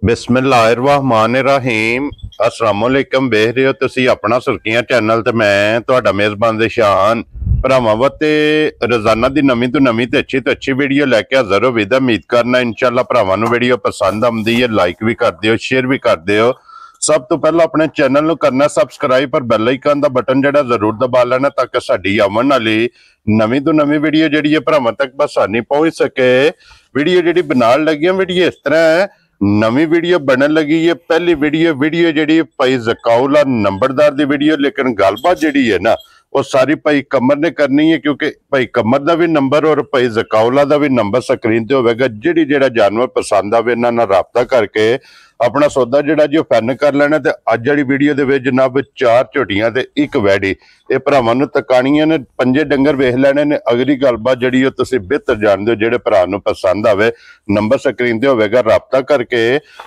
बिस्मिल्लाहिर्रहमानिर्रहीम अस्सलाम वालेकुम। वेख रहे हो तुसी अपना सुर्खियां चैनल ते मैं तुहाडा मेज़बान ज़िशान भरावां ते रोजाना दी नवीं तो नवीं ते अच्छी वीडियो लैके हाज़र हो। विद उम्मीद करना इंशाअल्लाह भरावां नूं वीडियो पसंद आउंदी है। लाइक भी कर दिओ, शेयर भी कर दिओ। सब तो पहला अपने चैनल नूं करना सबसक्राइब पर बैल आइकन दा बटन जिहड़ा जरूर दबा लेना ताकि साडी आवन वाली नवीं तो नवीं वीडियो जिहड़ी है भरावां तक आसानी पहुंच सके। वीडियो जिहड़ी बनाउण लगी वीडियो इस तरह है, नवी वीडियो बनन लगी है। पहली वीडियो जी भाई जकाउला नंबरदार दी वीडियो, लेकिन गलबात जी है ना वो सारी भाई कमर ने करनी है, क्योंकि भाई कमर का भी नंबर और भाई जकाउला का भी नंबर स्क्रीन ते होगा। जेड़ा जानवर पसंद आवे इन्हां नाल राबता करके अपना सौदा जिहड़ा जी फैन कर लेना। ते अज वाली वीडियो दे विच जनाब 4 झोटियां ते 1 वैडी ये भरावां नूं तकाणियां ने। 5 डंगर वेख लेने ने। अगली गलबात जिहड़ी ओ तुसीं बेहतर जानदे हो। जिहड़े भरा नूं पसंद आवे नंबर स्क्रीन ते होवेगा, राबता करके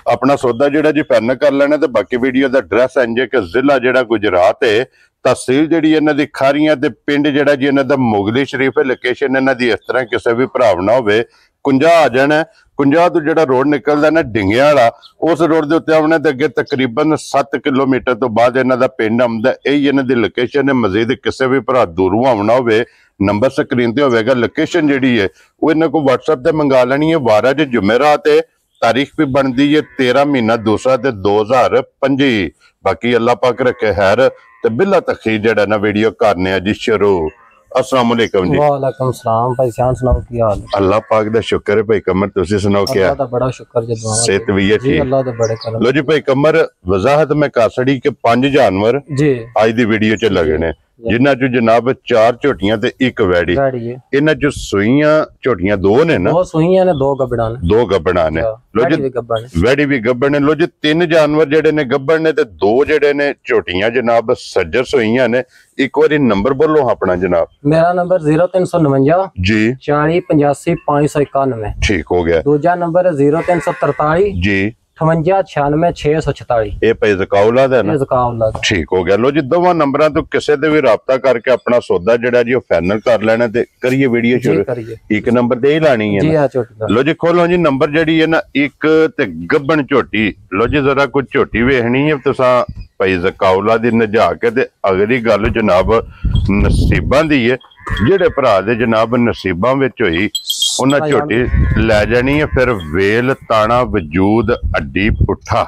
अपना सौदा जिहड़ा जी फैन कर लेना। ते बाकी वीडियो दा एड्रैस इंज कि जिला जिहड़ा गुजरात है, तहसील जिहड़ी इन्हां दी खारियां ते पिंड जिहड़ा जी इन्हां दा मुगली शरीफ है। लोकेशन इन्हां दी इस तरह किसी भी भरा ना होवे कुंजा आ जाना। कुंजा तो जिहड़ा रोड निकलदा ना डिंगिया वाला, उस रोड के उत्ते आने अगे तकरीबन 7 किलोमीटर तो बाद इन्हां दा पिंड आउंदा। यही इन्हां दी लोकेशन है। मजीद किसी भी भरा दूरों आउणा होवे नंबर स्क्रीन ते होवेगा। लोकेशन जिहड़ी है वो इन्हां को व्हाट्सएप ते मंगा लैनी है। वार अज जुमेरात है, तारीख भी बनती है 13 महीना दूसरा ते 2025। बाकी अल्लाह पाक रखे खैर ते बिला तखीर जिहड़ा ना वीडियो करने जी शुरू। अस्सलाम वालेकुम जी। वालेकुम सलाम भाई जान, सुनाओ की हाल है? अल्लाह पाक दा शुक्र है भाई कमर, तुसी सुनाओ क्या? अल्लाह दा बड़ा शुक्र जी, दुआ सेहत भी है जी, अल्लाह दे बड़े करम। लो जी भाई कमर वजाहत में कासड़ी के 5 जानवर जी आज दी वीडियो च लगने, जिन्हां चों जनाब 4 झोटियां ते 1 वैड़ी। इन्हां चों सूईयां झोटियां 2 ने ना? 2 सूईयां ने, 2 गब्बड़ां ने। 2 गब्बड़ां ने। लो जी वैड़ी भी गब्बड़ ने। लो जी 3 जानवर जेडे ने गब्बड़ ने ते 2 जेडे ने झोटियां जनाब सज्जर सूईयां ने। एक बार नंबर बोलो अपना जनाब। मेरा नंबर 0349 जी 40 85 591। ठीक हो गया। दूजा नंबर है 0343 जी 58 96 646। ये भाई जकाउला दा ना? जकाउला। ठीक हो गया। लो जी दोवां नंबरां तो किसी दे भी राबता करके अपना सौदा जिहड़ा जी फाइनल कर लेना। ते करिए वीडियो शुरू। एक नंबर ते ही लानी है ना? लो जी खोलो जी नंबर जिहड़ी है ना 1 ते गब्बन झोटी। लो जी जरा कुछ झोटी वेखनी है तुसां भाई जकाउला दी नजा के। ते अगली गल जनाब नसीबां दी है। जेडे भरा दे जनाब नसीबां विच होई उन्हां झोटी लै जानी है। फिर वेल ताना वजूद अड्डी पुट्ठा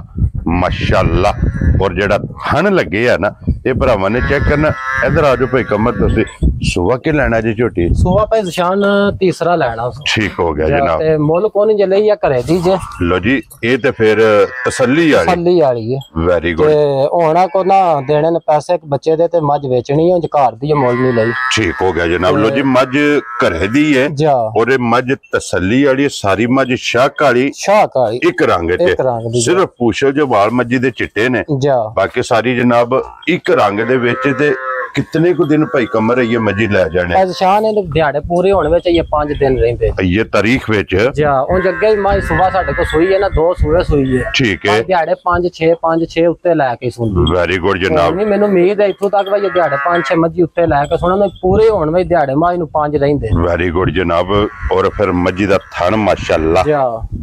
माशाअल्लाह। और जेड़ा थन लगे है ना ये भरावां ने चेक करना। इधर आ जाओ भाई कमर, तुसी सुबह के लेना जी झोटी? सुबह भाई निशान तीसरा लेना। ठीक हो गया जनाब। ते मुल कोनी जे लई या करे दी जे। लो जी ये ते फिर तसल्ली वाली है। Very good. ते होना को ना देने ने पैसे बच्चे दे ते मझ बेचनी है, घर दी मुल नहीं लई। ठीक हो गया जनाब। लो जी मझ घरे दी है और मझ तसल्ली वाली सारी मझ शाक वाली एक रंग सिर्फ पूछो जो वाल मझी दे चिट्टे ने, बाकी सारी जनाब एक रंग दे विच। ते कितने को दिन भाई कमर ये मजी लै जाने? शान है दिहाड़े पूरे होने में ये 5 दिन रहंदे ये तारीख विच। जा उन जगह मां सुबह साडे को सोई है ना, 2 सुबह सोई है। ठीक है। दिहाड़े 5-6 उत्ते लेके सुन। वेरी गुड जनाब। नहीं मेनू उम्मीद है इथों तक भाई दिहाड़े 5-6 मजी उत्ते लेके सुना मैं पूरे होने में दिहाड़े मां नु 5 रहंदे। वेरी गुड जनाब। और फिर मजी दा थन माशाअल्लाह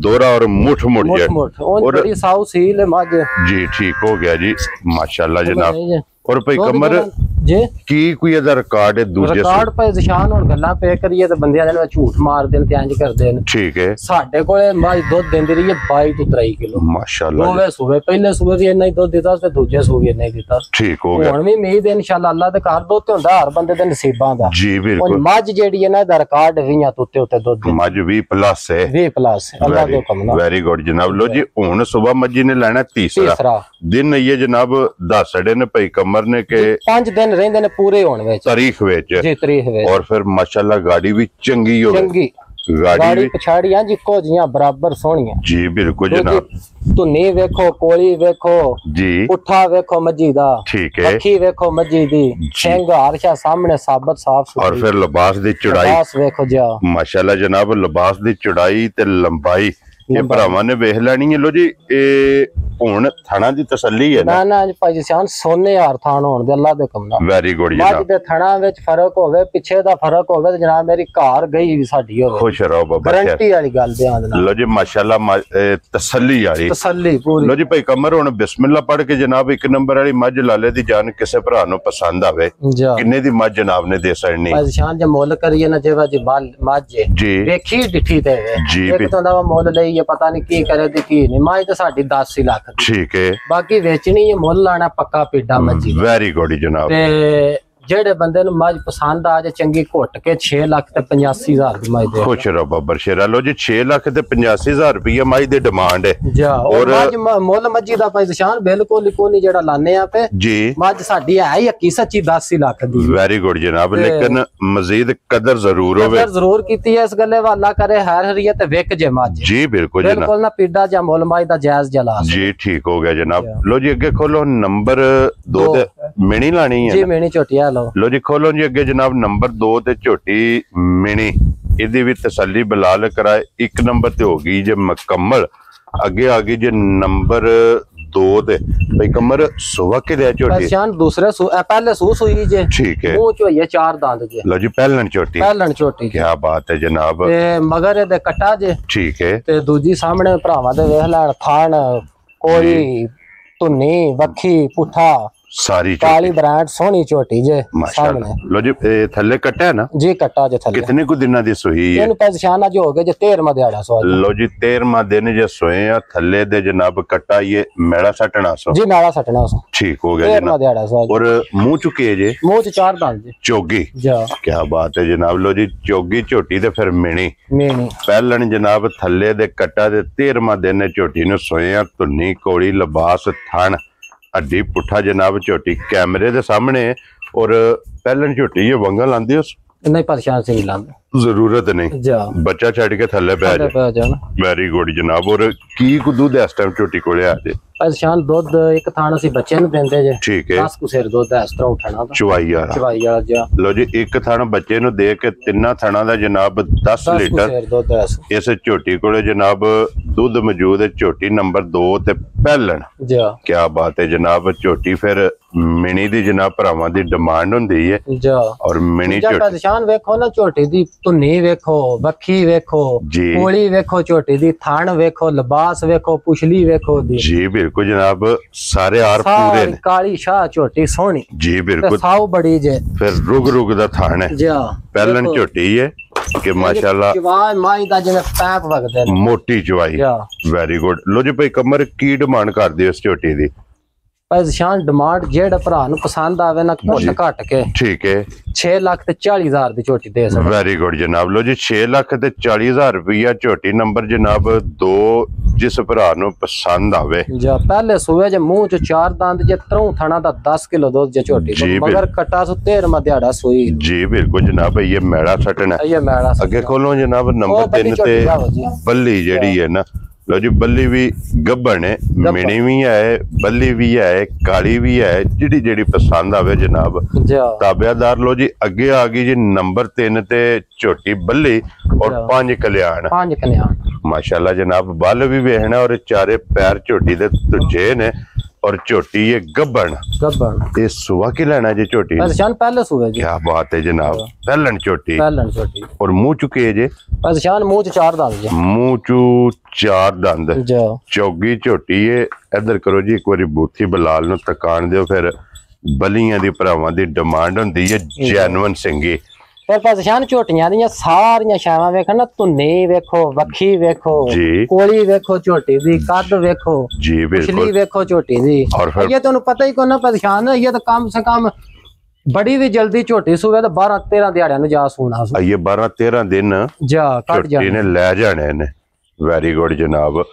दोरा और मुठ और बड़ी साउ सील मज जी। ठीक हो गया जी माशाअल्लाह जनाब। और भाई कमर जी की कोई अदा रिकॉर्ड है? दूसरे रिकॉर्ड पे निशान हुन गल्ला पे करिए ते बंदे ने झूठ मार देन ते इंज कर देन। ठीक है। साडे कोले माई दूध देंदी रही है 22 तो 23 किलो माशाअल्लाह। ओवे सुबह पहले सुबह भी इतना ही दूध देता ते दूजे सुबह इतना ही देता। ठीक हो गया। हुन भी उम्मीद है इंशाल्लाह अल्लाह दे घर दूध ते हुंदा हर बंदे दे नसीबां दा। जी बिल्कुल। और मज जेडी है ना दा रिकॉर्ड 20 तो उत्ते दूध मज 20 प्लस है। 20 प्लस अल्लाह दे हुक्म नाल। वेरी गुड जनाब। लो जी हुन सुबह मजी ने लेना तीसरा दिन ये जनाब दस सड़े ने भाई कमर ने के 5 दिन रहंदे ने पूरे होने विच तारीख विच जी तारीख विच। और फिर माशाअल्लाह गाड़ी भी चंगी हो चंगी गाड़ी पछाड़ी हां जी को जियां बराबर सोहणियां जी। बिल्कुल जनाब। धुनी वेखो, कोली वेखो जी, पुट्ठा वेखो मजी दा। ठीक है। अखी वेखो मजी दी, शेंग हारशा सामने साबत साफ। और फिर लिबास दी चौड़ाई लिबास वेखो जा माशाअल्लाह जनाब। लिबास दी चौड़ाई ते लंबाई ये भरावां ने वेख लैनी है। लो जी ਹੁਣ ਥਣਾ ਦੀ ਤਸੱਲੀ ਹੈ ਨਾ ਨਾ ਭਾਈ ਸ਼ਾਨ ਸੋਨੇ ਯਾਰ ਥਾਣ ਹੋਣ ਦੇ ਅੱਲਾ ਦੇ ਕੰਮ ਨਾਲ ਵੈਰੀ ਗੁੱਡ ਜਨਾਬ ਮੱਝ ਦੇ ਥਣਾ ਵਿੱਚ ਫਰਕ ਹੋਵੇ ਪਿੱਛੇ ਦਾ ਫਰਕ ਹੋਵੇ ਤੇ ਜਨਾਬ ਮੇਰੀ ਘਰ ਗਈ ਵੀ ਸਾਡੀ ਹੋਵੇ ਖੁਸ਼ ਰਹੋ ਬਾਬਾ ਗਾਰੰਟੀ ਵਾਲੀ ਗੱਲ ਬਿਆਨ ਨਾਲ ਲੋ ਜੀ ਮਾਸ਼ਾਅੱਲਾ ਤਸੱਲੀ ਵਾਲੀ ਤਸੱਲੀ ਪੂਰੀ ਲੋ ਜੀ ਭਾਈ ਕਮਰ ਹੁਣ ਬਿਸਮਿਲ੍ਲਾ ਪੜ ਕੇ ਜਨਾਬ ਇੱਕ ਨੰਬਰ ਵਾਲੀ ਮੱਝ ਲਾਲੇ ਦੀ ਜਾਨ ਕਿਸੇ ਭਰਾ ਨੂੰ ਪਸੰਦ ਆਵੇ ਕਿੰਨੇ ਦੀ ਮੱਝ ਜਨਾਬ ਨੇ ਦੇ ਸੜਨੀ ਭਾਈ ਸ਼ਾਨ ਜੇ ਮੁੱਲ ਕਰੀਏ ਨਾ ਜੇ ਵਾਜੀ ਮੱਝ ਜੀ ਵੇਖੀ ਡਿੱਠੀ ਤੇ ਇੱਕ ਤੋਂ ਦਾ ਮੁੱਲ ਲਈਏ ਪਤਾ ਨਹੀਂ ਕੀ ਕਰੇ ਤੇ ਕੀ ਨਹੀਂ ਮੱਝ ਤਾਂ ਸਾਡੀ 10 ਲੱਖ ਦੀ ਠੀਕ ਹੈ ਬਾਕੀ ਵੇਚਣੀ ਹੈ ਮੁੱਲ ਲਾਣਾ ਪੱਕਾ ਪੀਡਾ ਮੱਝੀ ਵੈਰੀ ਗੁੱਡ ਜਨਾਬ ਤੇ ਜਿਹੜੇ ਬੰਦੇ ਨੂੰ ਮੱਝ ਪਸੰਦ ਆ ਜੇ ਚੰਗੀ ਘੁੱਟ ਕੇ 6 ਲੱਖ ਤੇ 85,000 ਦੀ ਮੱਝ ਦੇ ਖੁਸ਼ ਰਹੋ ਬੱਬਰ ਸ਼ੇਰਾ ਲੋ ਜੀ 6 ਲੱਖ ਤੇ 85,000 ਰੁਪਏ ਮੱਝ ਦੀ ਡਿਮਾਂਡ ਹੈ ਜਾ ਔਰ ਮੱਝ ਮੁੱਲ ਮੱਝੀ ਦਾ ਭਾਈ ਨਿਸ਼ਾਨ ਬਿਲਕੁਲ ਕੋਈ ਜਿਹੜਾ ਲਾਣੇ ਆ ਤੇ ਜੀ ਮੱਝ ਸਾਡੀ ਹੈ ਹੀ ਹੱਕੀ ਸੱਚੀ 10 ਲੱਖ ਦੀ ਵੈਰੀ ਗੁੱਡ ਜਨਾਬ ਲੇਕਿਨ ਮਜ਼ੀਦ ਕਦਰ ਜ਼ਰੂਰ ਹੋਵੇ ਕਦਰ ਜ਼ਰੂਰ ਕੀਤੀ ਹੈ ਇਸ ਗੱਲੇ ਵਾਲਾ ਕਰੇ ਹਰ ਹਰੀਏ ਤੇ ਵਿਕ ਜੇ ਮੱਝ ਜੀ ਬਿਲਕੁਲ ਜਨਾਬ ਬਿਲਕੁਲ ਨਾ ਪੀਡਾ ਜਾਂ ਮੁੱਲ ਮੱਝ ਦਾ ਜਾਇਜ਼ ਜਲਾ ਜੀ ਠੀਕ ਹੋ ਗਿਆ ਜਨਾਬ ਲੋ ਜੀ ਅੱਗੇ ਖੋਲੋ ਨੰਬਰ 2 ਤੇ ਮਿਣੀ ਲਾਣੀ ਹੈ ਜੀ ਮਿਣੀ ਝੋਟੀਆਂ ਲੋ ਜੀ ਖੋਲੋ ਜੀ ਅੱਗੇ ਜਨਾਬ ਨੰਬਰ 2 ਤੇ ਝੋਟੀ ਮਿਣੀ ਇਹਦੀ ਵੀ ਤਸੱਲੀ ਬਲਾਲ ਕਰਾਏ ਇੱਕ ਨੰਬਰ ਤੇ ਹੋ ਗਈ ਜੇ ਮੁਕੰਮਲ ਅੱਗੇ ਆ ਗਈ ਜੇ ਨੰਬਰ 2 ਤੇ ਭਾਈ ਕਮਰ ਸੁਵਾ ਕੇ ਦੇ ਝੋਟੀ ਪਛਾਣ ਦੂਸਰੇ ਪਹਿਲੇ ਸੂਈ ਜੇ ਠੀਕ ਹੈ ਉਹ ਚੋਈਏ 4 ਦੰਦ ਜੇ ਲੋ ਜੀ ਪਹਿਲਣ ਝੋਟੀ ਕੀ ਬਾਤ ਹੈ ਜਨਾਬ ਤੇ ਮਗਰ ਇਹਦੇ ਕਟਾ ਜੇ ਠੀਕ ਹੈ ਤੇ ਦੂਜੀ ਸਾਹਮਣੇ ਭਰਾਵਾਂ ਦੇ ਵੇਖ ਲੈਣ ਥਾਣ ਕੋਈ ਧੁੰਨੀ ਵੱਖੀ ਪੁੱਠਾ सारी काली ब्रांड सोनी चोटी जे सामने लो जी थल्ले कट्टा है ना जी कट्टा जे थल्ले कितने को दिन दी सोई है ਇਹਨੂੰ ਪਛਾਣਾ ਜੋ ਹੋ ਗਿਆ ਜੇ 13ਵਾਂ ਦਿਹਾੜਾ ਸੋ लो जी 13वां दिन जे सोए ਆ ਥੱਲੇ ਦੇ ਜਨਾਬ ਕਟਾ ਇਹ ਮੈਲਾ ਸਟਣਾ ਸੋ ਜੀ ਮੈਲਾ ਸਟਣਾ ਸੋ ਠੀਕ ਹੋ ਗਿਆ ਜਨਾਬ 13ਵਾਂ ਦਿਹਾੜਾ ਸੋ और मुंह चुके जे मुंह च 4 दंद जे चोगी जा क्या बात है जनाब लो जी चोगी झोटी ते फिर मिणी ਪਹਿਲਣ ਜਨਾਬ ਥੱਲੇ ਦੇ ਕਟਾ ਦੇ 13ਵਾਂ ਦਿਨ ਝੋਟੀ ਨੂੰ ਸੋਏ ਆ ਧੁੰਨੀ ਕੋਲੀ ਲਿਬਾਸ ਥਣ हड्डी पुठा जनाब झोटी कैमरे दे सामने और पहलन झोटी ये वंगा लांदी उस नहीं परेशान से नहीं लांदे जरूरत नहीं बच्चा छड़ के थल्ले पै जाए वेरी गुड जनाब और की को दूध इस टाइम झोटी कोले आ जाए परेशान दूध एक थान ਅਸੀਂ ਬੱਚੇ ਨੂੰ ਦਿੰਦੇ ਜੇ ਠੀਕ ਹੈ 10 ਕੁ ਸਿਰ ਦੁੱਧ ਇਸ ਤਰ੍ਹਾਂ ਉਠਾਣਾ ਚਵਾਈ ਵਾਲਾ ਜੀ ਲੋ ਜੀ ਇੱਕ ਥਣ ਬੱਚੇ ਨੂੰ ਦੇ ਕੇ ਤਿੰਨਾਂ ਥਣਾਂ ਦਾ ਜਨਾਬ 10 ਲੀਟਰ ਇਸ ਝੋਟੀ ਕੋਲੇ ਜਨਾਬ ਦੁੱਧ ਮੌਜੂਦ ਹੈ ਝੋਟੀ ਨੰਬਰ 2 ਤੇ ਪਹਿਲਣ ਜੀ ਕੀ ਬਾਤ ਹੈ ਜਨਾਬ ਝੋਟੀ ਫਿਰ ਮਿਣੀ ਦੀ ਜਨਾਬ ਭਰਾਵਾਂ ਦੀ ਡਿਮਾਂਡ ਹੁੰਦੀ ਹੈ ਜੀ ਔਰ ਮਿਣੀ ਝੋਟੀ ਪਛਾਣ ਵੇਖੋ ਨਾ ਝੋਟੀ ਦੀ ਧੁੰਨੀ ਵੇਖੋ ਵੱਖੀ ਵੇਖੋ ਕੋਲੀ ਵੇਖੋ ਝੋਟੀ ਦੀ ਥਣ ਵੇਖੋ ਲਿਬਾਸ ਵੇਖੋ ਪੁਛਲੀ ਵੇਖੋ ਦੀ ਜੀ बिल्कुल जनाब सारे आर पूरे ने काली शाह झोटी सोहनी जी बिल्कुल साव बड़ी जे फिर रुग दा थान है जी पहलन झोटी है कि माशाल्लाह चवाई माई दा जिने पैप वगदे ने मोटी चवाई वेरी गुड लो जी भाई कमर की डिमांड कर दियो इस झोटी दी पछाण डिमांड जेड़ा भरा नु पसंद आवे ना घट के ठीक है 6 लाख ते 40,000 दी झोटी दे सकदा वेरी गुड जनाब लो जी 6 लाख ते 40,000 रुपया झोटी नंबर जनाब 2 जिस भरा नु पसंद आवे जा पहले सुवे जे मुंह च 4 दंद जे त्रौ थाना दा 10 किलो दूध जे झोटी मगर कटा सु 13वां दिहाड़ा सोई जी बिल्कुल जनाब ये मैला सटना ये मैला अगे खोलो जनाब नंबर 3 ते बल्ली जेड़ी है ना लो जी बल्ली भी गब्बन है मिनी भी है बल्ली भी है काली भी है जिड़ी जिड़ी पसंद आवे जनाब ताबेदार लो जी अगे आ गई जी नंबर 3 ते झोटी बल्ली और 5 कल्याण माशाल्लाह जनाब बल भी वेखना और चारे पैर झोटी दे तुझे ने और झोटी ये गब्बन ये सुबह की लेना जी झोटी पहले सुबह क्या बात है जनाब पहलन झोटी और मुंह चुके जे पहचान मुंह च 4 दंद मुंह चू 4 दंद चौगी झोटी है इधर करो जी एक बारी बूथी बलाल नु तकान दियो फिर बलियां दी भरावां दी डिमांड हुंदी है जेन्युइन सिंगी फिर पछाण झोटियां दी सारियां शावां वेखन ना धुन्नी वेखो वखी वेखो कोली वेखो झोटी दी कद वेखो जी बिल्कुल वेखो झोटी दी और ये तन्नू पता ही कोना पछाण ये तो कम से कम बड़ी भी जल्दी झोटी सुवे तो 12-13 दिहाड़ियां नु जा सोना ये 12-13 दिन जा कट जाने ने ले जाने ने वेरी गुड जनाब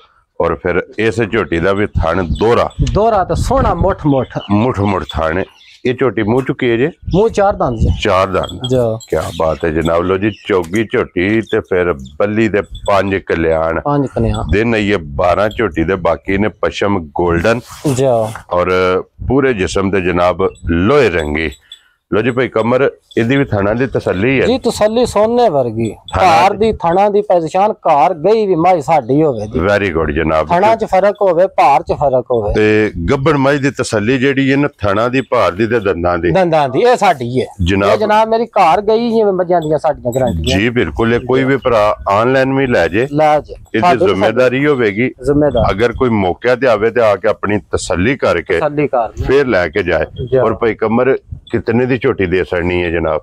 और फिर इस झोटी दा भी थान दोहरा तो सोना मुठ थान ये झोटी मुंह चुकी है जी मुंह 4 दंद क्या बात है जनाब लो जी चौगी झोटी ते फिर बल्ली दे 5 कल्याण दिन ये 12 झोटी दे बाकी ने पशम गोल्डन और पूरे जिस्म ते जनाब लोहे रंगी लो जी भाई कमर इदी भी थाना दी तसल्ली है जी, तसल्ली सोने वर्गी कार दी थाना दी पहचान कार गई भी माई साडी होवे जी। वेरी गुड जनाब। थाना च फर्क होवे, भार च फर्क होवे ते गब्बड़ माई दी तसल्ली जेड़ी है ना थाना दी, भार दी ते दंदां दी ए साडी है जनाब। मेरी कार गई जिवें मज्जां दी साडियां गारंटियां जी बिल्कुल। कोई भी भरा ऑनलाइन भी ले जे इदी जिम्मेदारी होवेगी। अगर कोई मौके ते आवे ते आके अपनी तसल्ली करके फिर लेके जाए। और भाई कमर कितने दी झोटी दे सकनी है जनाब?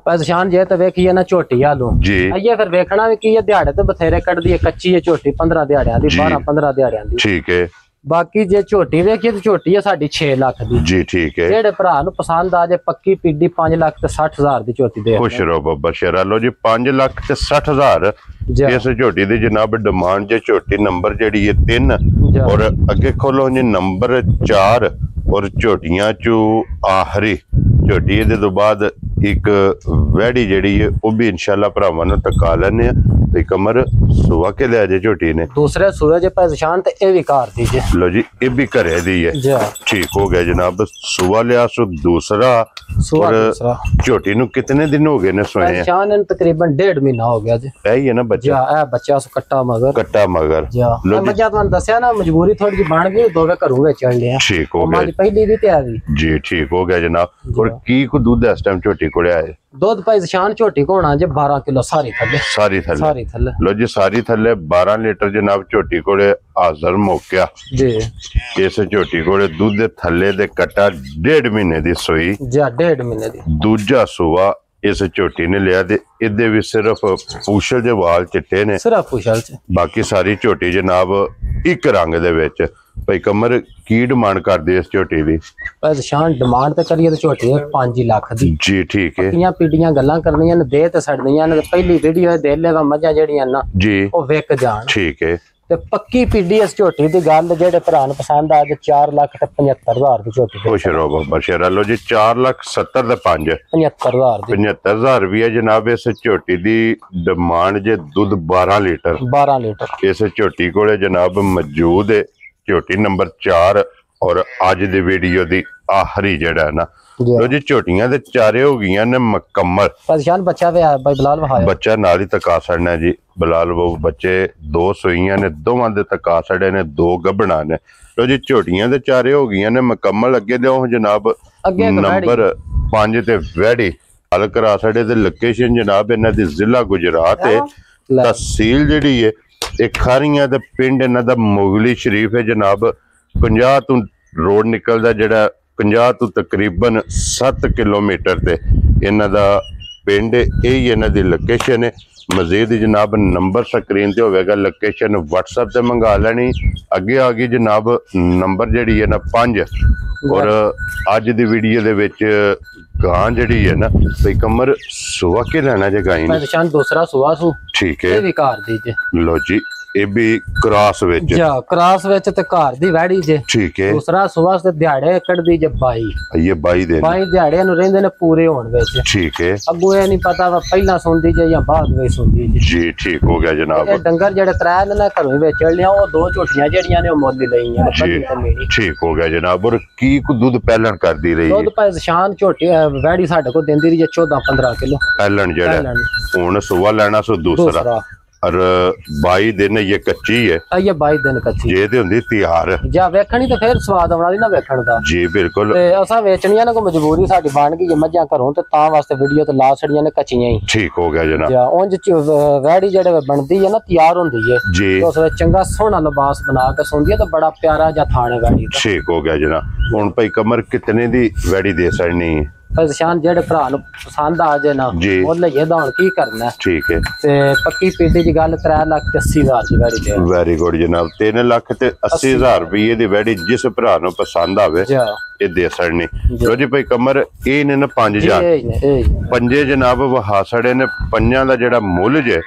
पहचान जे तो वेखिए ना झोटी आलू जी, आइए फिर वेखना भी की दिहाड़े तो बथेरे कटदी है, कच्ची है झोटी 15 दिहाड़ियां दी, 12-15 दिहाड़ियां दी, ठीक है। बाकी जे झोटी वेखिए तो झोटी है साडी 6 लाख दी जी, ठीक है। जेड़े भरा नु पसंद आ जे पक्की पीडी 5,60,000 दी झोटी दे। खुश रहो बाबा शेरा। लो जी 5,60,000 इस झोटी दी जनाब डिमांड जे। झोटी नंबर जेड़ी है 3 और अगे खोलो जी नंबर 4 और झोटियां चू आखिरी झोटी दे तो बाद एक वैड़ी जेड़ी है वो भी इंशाल्लाह भरावां नूं तका लैने ते कमर सुवा के ले जे झोटी ने दूसरे सूरज पहचान ते ए भी कार दी जे। लो जी ये भी घरे दी है, ठीक हो गया जनाब। सुवा लिया सो दूसरा। और झोटी नूं कितने दिन हो गए ने सोए? पहचान तकरीबन 1.5 महीना हो गया जी। यही है ना बच्चा? ए बच्चा सो कट्टा मगर लो मजा तुहानू दस्या ना मजबूरी थोड़ी जी बन गई, दोवे घरों वेचण लिया, ठीक हो गया पहली दी तैयारी जी, ठीक हो गया जनाब। और की को दूध इस टाइम झोटी कोले आए? दूध पहचान झोटी को होना जे 12 किलो सारी थल्ले। लो जी सारी थल्ले 12 लीटर जनाब झोटी कोले हाजर मौका जी। इस झोटी कोले दूध थल्ले दे कट्टा 1.5 महीने दी सोई जा, 1.5 महीने दी दूजा सुवा इस झोटी ने लिया ते इदे भी सिर्फ पूछल जे वाल चिट्टे ने, सिर्फ पूछल च, बाकी सारी झोटी जनाब एक रंग दे विच। भाई कमर की डिमांड कर दी इस झोटी दी? पहचान डिमांड ते करिए तो झोटी 5 लाख दी जी, ठीक है। पक्कियां पीड़ियां गल्लां करनियां ने, दे ते सड़नियां ने। पहली वीडियो दे लेवा मजा जेड़ियां ना जी ओ विक जान, ठीक है। ते पक्की पीडी इस झोटी दी गल जेड़े भरा नूं पसंद आ जे 4,75,000 दी झोटी खुश रहो बाबा शेरा। लो जी 4,70,000 ते 75,000 भी है जनाब इस झोटी दी डिमांड जे। दूध 12 लीटर इस झोटी कोले जनाब मौजूद है। झोटी नंबर 4 और अज दी वीडियो दी आखिरी जेड़ा है ना। लो जी झोटियां दे चारे हो गई ने मुकम्मल। पहचान बच्चा बच्चा नाल ही तका सड़ना जी बिलाल बाबू। बच्चे 2 सोइयां ने, दोवां दे तका सड़े ने, 2 गबड़ा ने। लो जी झोटियां दे चारे हो गई ने मुकम्मल। अगे दो जनाब नंबर 5 ते वैड़ी हल करा सड़े ते लोकेशन जनाब इन्हां दी जिला गुजरात है, तहसील जेड़ी है एक खारियां ते पिंड इन्हां दा मुगली शरीफ है जनाब। 50 तो रोड निकलदा जेड़ा 50 तो तकरीबन 7 किलोमीटर ते इन्हां दा पिंड। यही इन्हां दी लोकेशन है। मजीद जनाब नंबर स्क्रीन ते होवेगा, लोकेशन व्हाट्सएप ते मंगा लेनी। अगे आ गई जनाब नंबर जेड़ी है ना 5 और अज दी वीडियो दे विच गां जेड़ी है ना भाई कमर सुवा के लेना जे गाई ने पहचान दूसरा सुवा सु, ठीक है। कार दी जे। लो जी ये भी क्रॉस विच जा, क्रॉस विच ते कार दी वैड़ी जे, ठीक है। दूसरा सुवा से दिहाड़े कटदी जे 22 ये 22 दिहाड़े नु रहिंदे ने पूरे होण विच, ठीक है। अगो ये नहीं पता वा पहला सुनदी जे या बाद में सुनदी जे जी, ठीक हो गया जनाब। ये डंगर जेड़े त्रै ने घरों विच लिया ओ 2 झोटियां जेड़ियां ने ओ मोदी लईयां जी, ठीक हो गया जनाब। और की को दूध पहलन करदी रही दूध पहचान झोटी वैड़ी साडे को देंदी रही जे 14-15 किलो पहलन जेड़ा हुन सुवा लेना सो दूसरा। और 22 दिन ये कच्ची है, ये 22 दिन कच्ची जे ते हुंदी तैयार जा वेखणी ते फिर स्वाद आउणा दी ना वेखण दा जी बिल्कुल। ते असा वेचणियां ने को मजबूरी साडी बन गई जे मज्जां घरों ते तां वास्ते वीडियो ते ला छड़ियां ने कच्चियां ही, ठीक हो गया जनाब। जा उंज वैड़ी जेड़े बनदी है ना तैयार हुंदी है जी, उस विच चंगा सोहना लिबास बना के सोंदी है ते बड़ा प्यारा जा थाने वैड़ी दा, ठीक हो गया जनाब। हुन भाई कमर कितने दी वैड़ी दे सकनी है? पहचान जेड़े भरा नूं पसंद आ जाए ना वो लइए दा हुण की करना, ठीक है। ते पक्की पीडी दी गल 3,80,000 दी वैड़ी दे। वेरी गुड जनाब। 3,80,000 रुपये दी वैड़ी जिस भरा नूं पसंद आवे ये दे सकनी। लो जी भाई कमर ए ने 5 पंजे जनाब वहा सड़े ने। पंजां दा जेड़ा मुल जे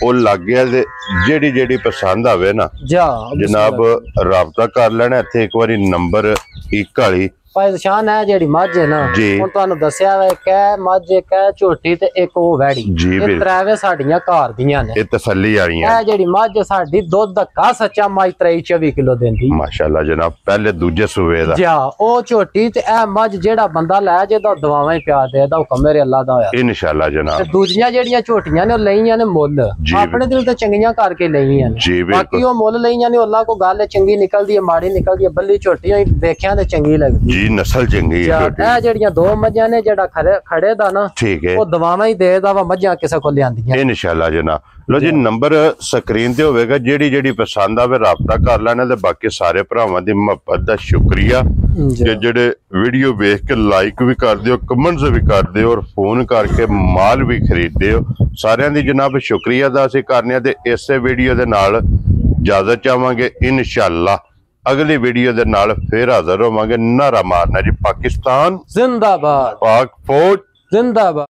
ओ लग गया ते जेड़ी जेड़ी पसंद आवे ना जनाब राबता कर लेना। इत्थे एक बारी नंबर 1 वाली ਪਛਾਣ ਹੈ ਜਿਹੜੀ ਮੱਝ ਹੈ ਨਾ ਹੁਣ ਤੁਹਾਨੂੰ ਦੱਸਿਆ ਵਾ ਕਹਿ ਮੱਝ ਕਹਿ ਝੋਟੀ ਤੇ ਇੱਕ ਉਹ ਵੈੜੀ ਇਹ ਤਰਾਵੇ ਸਾਡੀਆਂ ਘਰ ਦੀਆਂ ਨੇ ਇਹ ਤਸੱਲੀ ਵਾਲੀਆਂ ਇਹ ਜਿਹੜੀ ਮੱਝ ਸਾਡੀ ਦੁੱਧ ਧੱਕਾ ਸੱਚਾ ਮੱਝ 23-24 ਕਿਲੋ ਦਿੰਦੀ ਮਾਸ਼ਾਅੱਲਾ ਜਨਾਬ ਪਹਿਲੇ ਦੂਜੇ ਸੂਏ ਦਾ ਜਾ ਉਹ ਝੋਟੀ ਤੇ ਇਹ ਮੱਝ ਜਿਹੜਾ ਬੰਦਾ ਲੈ ਜੇ ਤਾਂ ਦਵਾਵਾਂ ਹੀ ਪਿਆ ਦੇ ਇਹਦਾ ਹੁਕਮ ਮੇਰੇ ਅੱਲਾ ਦਾ ਹੋਇਆ ਇਨਸ਼ਾਅੱਲਾ ਜਨਾਬ ਦੂਜੀਆਂ ਜਿਹੜੀਆਂ ਝੋਟੀਆਂ ਨੇ ਉਹ ਲਈਆਂ ਨੇ ਮੁੱਲ ਆਪਣੇ ਦਿਲ ਤੇ ਚੰਗੀਆਂ ਕਰਕੇ ਲਈਆਂ ਨੇ ਬਾਕੀ ਉਹ ਮੁੱਲ ਲਈਆਂ ਨੇ ਅੱਲਾ ਕੋ ਗੱਲ ਚੰਗੀ ਨਿਕਲਦੀ ਹੈ ਮਾੜੀ ਨਿਕਲਦੀ ਹੈ ਬੱਲੀ ਝੋਟੀਆਂ ਦੇਖਿਆ ਤੇ ਚੰਗੀ ਲੱਗਦੀ ਜੀ ਨਸਲ ਚੰਗੀ ਹੈ ਇਹ ਜਿਹੜੀਆਂ ਦੋ ਮੱਝਾਂ ਨੇ ਜਿਹੜਾ ਖੜੇ ਦਾ ਨਾ ਉਹ ਦਵਾਵਾਂ ਹੀ ਦੇਦਾ ਵਾ ਮੱਝਾਂ ਕਿਸੇ ਕੋਲ ਲਿਆਂਦੀਆਂ ਇਨਸ਼ਾਅੱਲਾ ਜਨਾਬ ਲੋ ਜੀ ਨੰਬਰ ਸਕਰੀਨ ਤੇ ਹੋਵੇਗਾ ਜਿਹੜੀ ਪਸੰਦ ਆਵੇ ਰਾਬਤਾ ਕਰ ਲੈਣਾ ਤੇ ਬਾਕੀ ਸਾਰੇ ਭਰਾਵਾਂ ਦੀ ਮੁਹੱਬਤ ਦਾ ਸ਼ੁਕਰੀਆ ਜਿਹੜੇ ਵੀਡੀਓ ਵੇਖ ਕੇ ਲਾਈਕ ਵੀ ਕਰਦੇ ਹੋ ਕਮੈਂਟਸ ਵੀ ਕਰਦੇ ਹੋ ਔਰ ਫੋਨ ਕਰਕੇ ਮਾਲ ਵੀ ਖਰੀਦਦੇ ਹੋ ਸਾਰਿਆਂ ਦੀ ਜਨਾਬ ਸ਼ੁਕਰੀਆ ਦਾ ਅਸੀਂ ਕਰਨੇ ਆ ਤੇ ਇਸੇ ਵੀਡੀਓ ਦੇ ਨਾਲ ਇਜਾਜ਼ਤ ਚਾਹਾਂਗੇ ਇਨਸ਼ਾਅੱਲਾ ਅਗਲੀ ਵੀਡੀਓ ਦੇ ਨਾਲ ਫੇਰ ਹਾਜ਼ਰ ਹੋਵਾਂਗੇ ਨਾਰਾ ਮਾਰਨਾ ਜੀ ਪਾਕਿਸਤਾਨ ਜ਼ਿੰਦਾਬਾਦ ਪਾਕ ਫੌਜ ਜ਼ਿੰਦਾਬਾਦ